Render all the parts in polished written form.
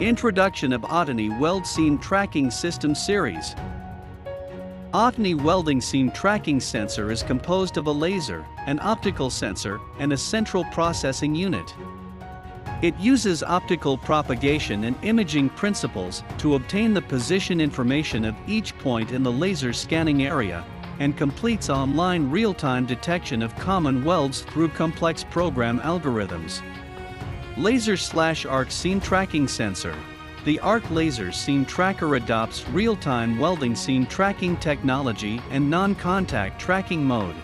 Introduction of ATINY Weld Seam Tracking System Series. ATINY Welding Seam Tracking Sensor is composed of a laser, an optical sensor, and a central processing unit. It uses optical propagation and imaging principles to obtain the position information of each point in the laser scanning area, and completes online real-time detection of common welds through complex program algorithms. Laser/arc seam tracking sensor. The arc laser seam tracker adopts real-time welding seam tracking technology and non-contact tracking mode.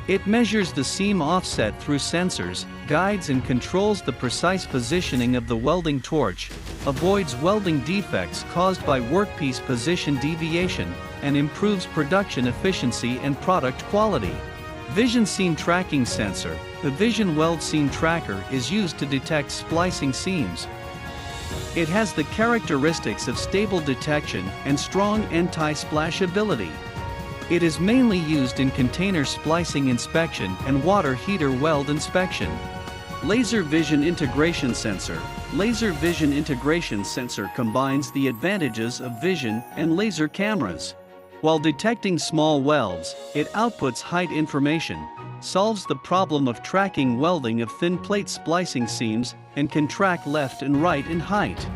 It measures the seam offset through sensors, guides and controls the precise positioning of the welding torch, avoids welding defects caused by workpiece position deviation, and improves production efficiency and product quality. Vision Seam Tracking Sensor. The Vision Weld Seam Tracker is used to detect splicing seams. It has the characteristics of stable detection and strong anti-splash ability. It is mainly used in container splicing inspection and water heater weld inspection. Laser Vision Integration Sensor. Laser Vision Integration Sensor combines the advantages of vision and laser cameras. While detecting small welds, it outputs height information, solves the problem of tracking welding of thin plate splicing seams, and can track left and right in height.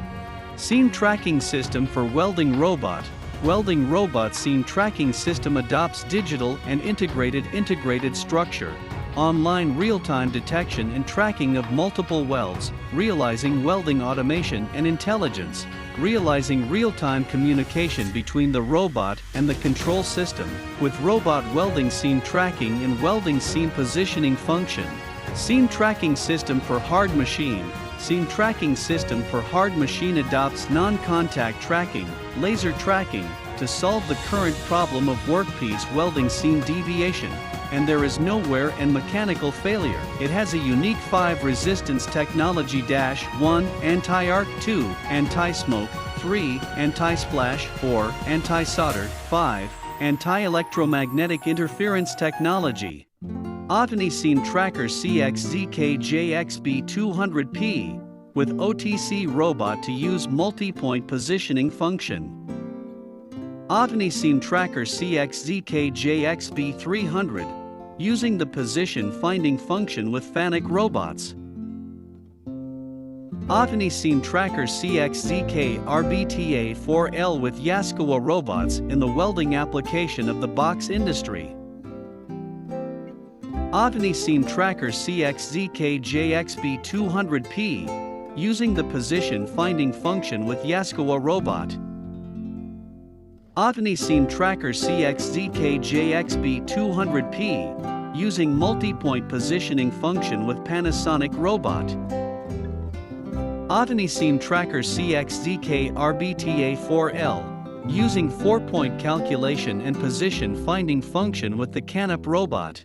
Seam Tracking System for Welding Robot. Welding Robot Seam Tracking System adopts digital and integrated structure, online real-time detection and tracking of multiple welds, realizing welding automation and intelligence, realizing real-time communication between the robot and the control system, with robot welding seam tracking and welding seam positioning function. Seam Tracking System for Hard Machine. Seam Tracking System for Hard Machine adopts non-contact tracking, laser tracking, to solve the current problem of workpiece welding seam deviation, and there is no wear and mechanical failure. It has a unique 5 resistance technology: 1 anti-arc, 2 anti-smoke, 3 anti-splash, 4 anti-solder, 5 anti-electromagnetic interference technology. ATINY Seam Tracker CXZK-JXB200P with OTC robot to use multi-point positioning function. ATINY Seam Tracker CXZK-JXB300 using the position finding function with FANUC robots. ATINY Seam Tracker CXZK-RBTA4L with Yaskawa robots in the welding application of the box industry. ATINY Seam Tracker CXZK-JXB200P using the position finding function with Yaskawa robot. ATINY Seam Tracker CXZK-JXB200P using multi-point positioning function with Panasonic robot. ATINY Seam Tracker CXZK-RBTA4L using 4-point calculation and position finding function with the Canop robot.